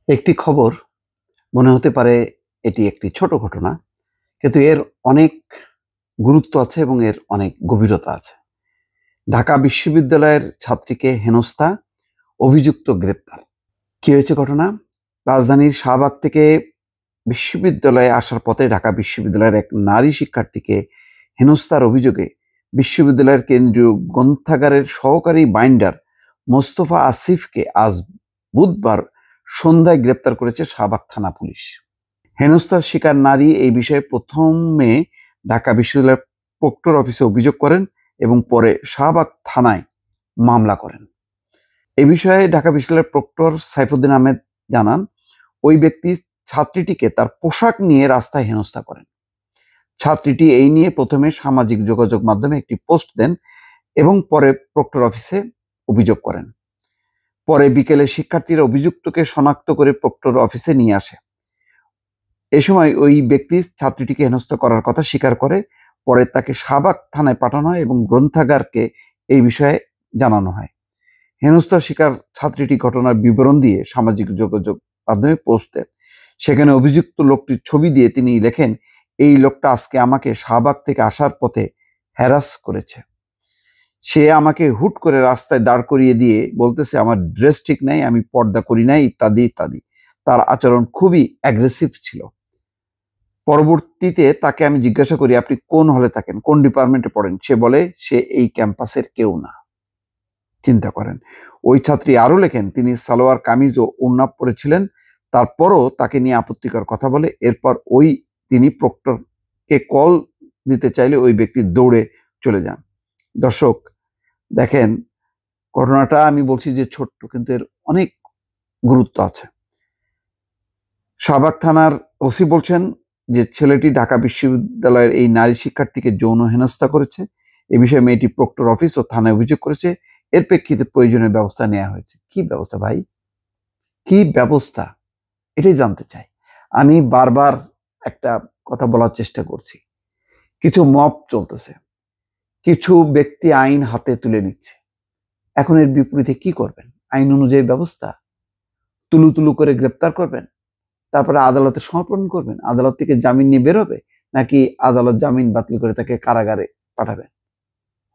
একটি খবর মনে হতে পারে এটি একটি ছোট ঘটনা, কিন্তু এর অনেক গুরুত্ব আছে এবং এর অনেক গভীরতা আছে। ঢাকা বিশ্ববিদ্যালয়ের ছাত্রীকে হেনস্থা, অভিযুক্ত গ্রেপ্তার। কি হয়েছে ঘটনা? রাজধানীর শাহবাগ থেকে বিশ্ববিদ্যালয়ে আসার পথে ঢাকা বিশ্ববিদ্যালয়ের এক নারী শিক্ষার্থীকে হেনস্থার অভিযোগে বিশ্ববিদ্যালয়ের কেন্দ্রীয় গ্রন্থাগারের সহকারী বাইন্ডার মোস্তফা আসিফকে আজ বুধবার সন্ধ্যায় গ্রেপ্তার করেছে শাহবাগ থানা পুলিশ। হেনস্থার শিকার নারী এই বিষয়ে প্রথমে ঢাকা বিশ্ববিদ্যালয়ের প্রক্টর অফিসে অভিযোগ করেন এবং পরে শাহবাগ থানায় মামলা করেন। এ বিষয়ে ঢাকা বিশ্ববিদ্যালয়ের প্রক্টর সাইফুদ্দিন আহমেদ জানান, ওই ব্যক্তি ছাত্রীটিকে তার পোশাক নিয়ে রাস্তায় হেনস্থা করেন। ছাত্রীটি এই নিয়ে প্রথমে সামাজিক যোগাযোগ মাধ্যমে একটি পোস্ট দেন এবং পরে প্রক্টর অফিসে অভিযোগ করেন। পরে বিকেলে শিক্ষার্থীরা অভিযুক্তকে শনাক্ত করে প্রক্টর অফিসে নিয়ে আসে। এ সময় ওই ব্যক্তি ছাত্রীটিকে হেনস্থা করার কথা স্বীকার করে। পরে তাকে শাহবাগ থানায় পাঠানো হয় এবং গ্রন্থাগারকে এই বিষয়ে জানানো হয়। হেনস্থার শিকার ছাত্রীটি ঘটনার বিবরণ দিয়ে সামাজিক যোগাযোগ মাধ্যমে পোস্ট দেন। সেখানে অভিযুক্ত লোকটির ছবি দিয়ে তিনি লেখেন, এই লোকটা আজকে আমাকে শাহবাগ থেকে আসার পথে হ্যারাস করেছে। সে আমাকে হুট করে রাস্তায় দাঁড় করিয়ে দিয়ে বলতেছে আমার ড্রেস ঠিক নাই, আমি পর্দা করি নাই, ইত্যাদি ইত্যাদি। তার আচরণ খুবই অ্যাগ্রেসিভ ছিল। পরবর্তীতে তাকে আমি জিজ্ঞাসা করি, আপনি কোন হলে থাকেন, কোন ডিপার্টমেন্টে পড়েন? সে বলে সে এই ক্যাম্পাসের কেউ না। চিন্তা করেন। ওই ছাত্রী আরো লেখেন, তিনি সালোয়ার কামিজ ও ওড়না পরেছিলেন, তারপরও তাকে নিয়ে আপত্তিকর কথা বলে। এরপর তিনি প্রক্টরকে কল দিতে চাইলে ওই ব্যক্তি দৌড়ে চলে যান। দর্শক দেখেন, ঘটনাটা আমি বলছি যে ছোট্ট, কিন্তু এর অনেক গুরুত্ব আছে। শাহবাগ থানার ওসি বলছেন যে ছেলেটি ঢাকা বিশ্ববিদ্যালয়ের এই নারী শিক্ষার্থীকে যৌন হেনস্থা করেছে। এ বিষয়ে মেয়েটি প্রক্টর অফিস ও থানায় অভিযোগ করেছে। এর প্রেক্ষিতে প্রয়োজনীয় ব্যবস্থা নেওয়া হয়েছে। কি ব্যবস্থা ভাই? কি ব্যবস্থা? এটাই জানতে চাই। আমি বারবার একটা কথা বলার চেষ্টা করছি। কিছু মব চলতেছে, কিছু ব্যক্তি আইন হাতে তুলে নিচ্ছে। এখন এর বিপরীতে কি করবেন? আইন অনুযায়ী ব্যবস্থা, তুলু তুলু করে গ্রেপ্তার করবেন, তারপরে আদালতে সমর্পণ করবেন, আদালত থেকে জামিন নিয়ে বেরোবে, নাকি আদালত জামিন বাতিল করে তাকে কারাগারে পাঠাবেন?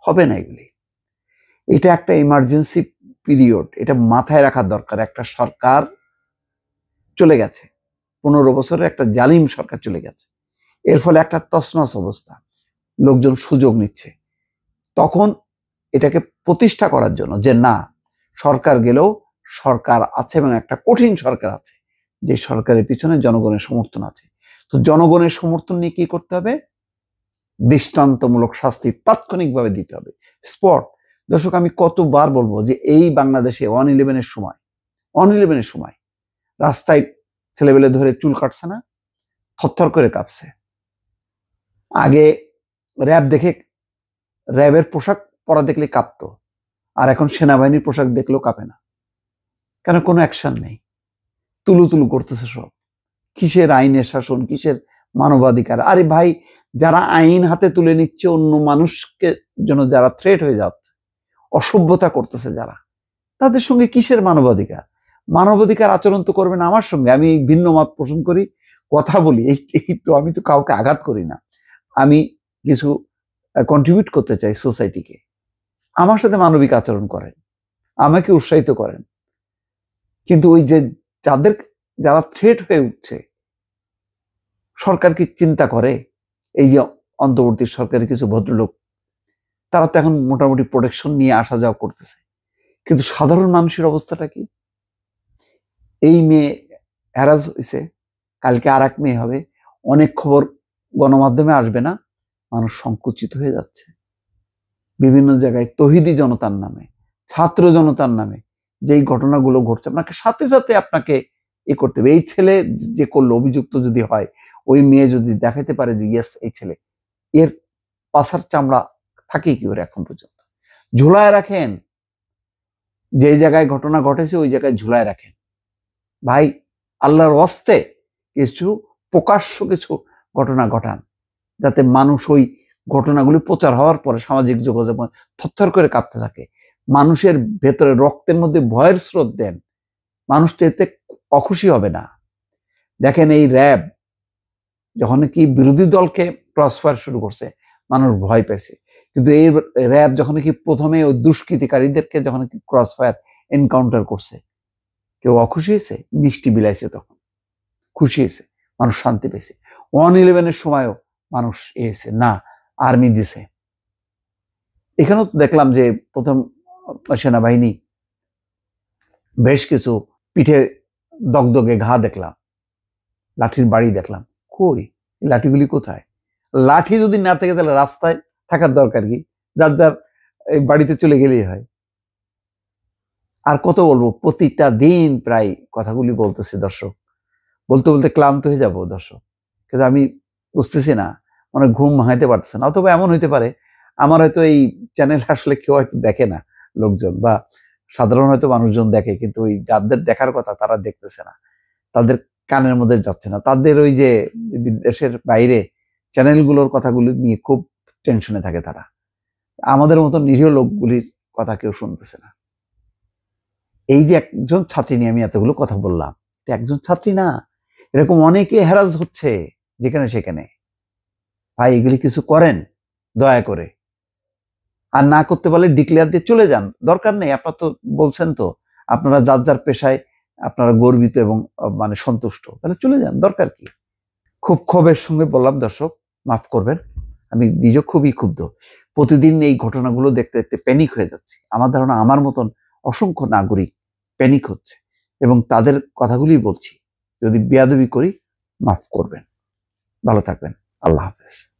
হবে না এগুলি। এটা একটা ইমার্জেন্সি পিরিয়ড, এটা মাথায় রাখার দরকার। একটা সরকার চলে গেছে, 15 বছরের একটা জালিম সরকার চলে গেছে। এর ফলে একটা তছনছ অবস্থা, লোকজন সুযোগ নিচ্ছে। তখন এটাকে প্রতিষ্ঠা করার জন্য যে না, সরকার গেলেও সরকার আছে এবং একটা কঠিন সরকার আছে, যে সরকারের পিছনে জনগণের সমর্থন আছে। তো জনগণের সমর্থন নিয়ে কি করতে হবে? দৃষ্টান্তমূলক শাস্তি তাৎক্ষণিকভাবে দিতে হবে, স্পট। দর্শক, আমি কতবার বলবো যে এই বাংলাদেশে 111-এর সময় রাস্তায় ছেলেবেলে ধরে চুল কাটছে না, থরথর করে কাঁপছে। আগে র্যাব দেখে, র্যাবের পোশাক পরা দেখলে কাঁপতো, আর এখন সেনাবাহিনীর পোশাক দেখলেও কাঁপে না। কেন? কোনো অ্যাকশন নেই, তুলু তুলু করতেছে সব। কিসের আইনের শাসন, কিসের মানবাধিকার? আরে ভাই, যারা আইন হাতে তুলে নিচ্ছে, অন্য মানুষকে জন্য যারা থ্রেট হয়ে যাচ্ছে, অসভ্যতা করতেছে যারা, তাদের সঙ্গে কিসের মানবাধিকার? মানবাধিকার আচরণ তো করবেন আমার সঙ্গে। আমি ভিন্ন মত পোষণ করি, কথা বলি, এই তো, আমি তো কাউকে আঘাত করি না। আমি কিছু কন্ট্রিবিউট করতে চাই সোসাইটিকে। আমার সাথে মানবিক আচরণ করেন, আমাকে উৎসাহিত করেন। কিন্তু ওই যে যারা থ্রেট হয়ে উঠছে, সরকার কি চিন্তা করে? এই যে অন্তর্বর্তী সরকারের কিছু ভদ্রলোক, তারা তো এখন মোটামুটি প্রোটেকশন নিয়ে আসা যাওয়া করতেছে, কিন্তু সাধারণ মানুষের অবস্থাটা কি? এই মেয়ে হ্যারাস হয়েছে, কালকে আর এক মেয়ে হবে, অনেক খবর গণমাধ্যমে আসবে না, মানুষ সংকুচিত হয়ে যাচ্ছে। বিভিন্ন জায়গায় তৌহিদি জনতার নামে, ছাত্র জনতার নামে যেই ঘটনাগুলো ঘটছে, আপনাকে সাথে সাথে আপনাকে করতে হবে। এই ছেলে যে করলো, অভিযুক্ত যদি হয়, ওই মেয়ে যদি দেখাতে পারে যে ইয়েস এই ছেলে, এর পাছার চামড়া থাকে কি ওর এখন পর্যন্ত? ঝুলায় রাখেন, যে জায়গায় ঘটনা ঘটেছে ওই জায়গায় ঝুলায় রাখেন ভাই। আল্লাহর ওয়াস্তে কিছু প্রকাশ্য কিছু ঘটনা ঘটান, যাতে মানুষ ওই ঘটনাগুলি প্রচার হওয়ার পরে সামাজিক যোগাযোগ থরথর করে কাঁপতে থাকে। মানুষের ভেতরে রক্তের মধ্যে ভয়ের স্রোত দেন, মানুষ তো এতে অখুশি হবে না। দেখেন এই র্যাব যখন কি বিরোধী দলকে ক্রসফায়ার শুরু করছে, মানুষ ভয় পেয়েছে, কিন্তু এই র্যাব যখন কি প্রথমে ওই দুষ্কৃতিকারীদেরকে যখন কি ক্রসফায়ার এনকাউন্টার করছে, কেউ অখুশি হয়েছে? মিষ্টি বিলাইছে, তখন খুশি হয়েছে, মানুষ শান্তি পেয়েছে। 1/11-এর সময়ও মানুষ এসে না, আর্মি দিছে। এখানেও দেখলাম যে প্রথম সেনাবাহিনী বেশ কিছু পিঠে দগদগে ঘা দেখলাম, লাঠির বাড়ি দেখলাম। কই লাঠিগুলি কোথায়? লাঠি যদি না থাকে তাহলে রাস্তায় থাকার দরকার কি? যার যার এই বাড়িতে চলে গেলেই হয়। আর কত বলবো, প্রতিটা দিন প্রায় কথাগুলি বলতেছি দর্শক, বলতে বলতে ক্লান্ত হয়ে যাব দর্শক, কিন্তু আমি বুঝতেছি না, মানে ঘুম ভাঙাইতে পারতেছে না। অথবা এমন হইতে পারে আমার হয়তো এই চ্যানেল আসলে কেউ হয়তো দেখে না, লোকজন বা সাধারণ হয়তো মানুষজন দেখে, কিন্তু ওই যাদের দেখার কথা তারা দেখতেছে না, তাদের কানের মধ্যে যাচ্ছে না। তাদের ওই যে দেশের বাইরে চ্যানেলগুলোর কথাগুলি নিয়ে খুব টেনশনে থাকে তারা। আমাদের মতো নিরীহ লোকগুলির কথা কেউ শুনতেছে না। এই যে একজন ছাত্রী নিয়ে আমি এতগুলো কথা বললাম, একজন ছাত্রী না, এরকম অনেকে হ্যারাস হচ্ছে যেখানে সেখানে। ভাই এগুলি কিছু করেন দয়া করে, আর না করতে পারলে ডিক্লেয়ার দিয়ে চলে যান, দরকার নেই। আপনার তো বলছেন তো আপনারা যার যার পেশায় আপনারা গর্বিত এবং মানে সন্তুষ্ট, তাহলে চলে যান, দরকার কি? খুব ক্ষোভের সঙ্গে বললাম দর্শক, মাফ করবেন, আমি নিজে খুবই ক্ষুব্ধ। প্রতিদিন এই ঘটনাগুলো দেখতে দেখতে প্যানিক হয়ে যাচ্ছে। আমার ধারণা আমার মতন অসংখ্য নাগরিক প্যানিক হচ্ছে, এবং তাদের কথাগুলি বলছি। যদি বেয়াদবি করি মাফ করবেন। ভালো থাকবেন। আল্লাহ হাফেজ।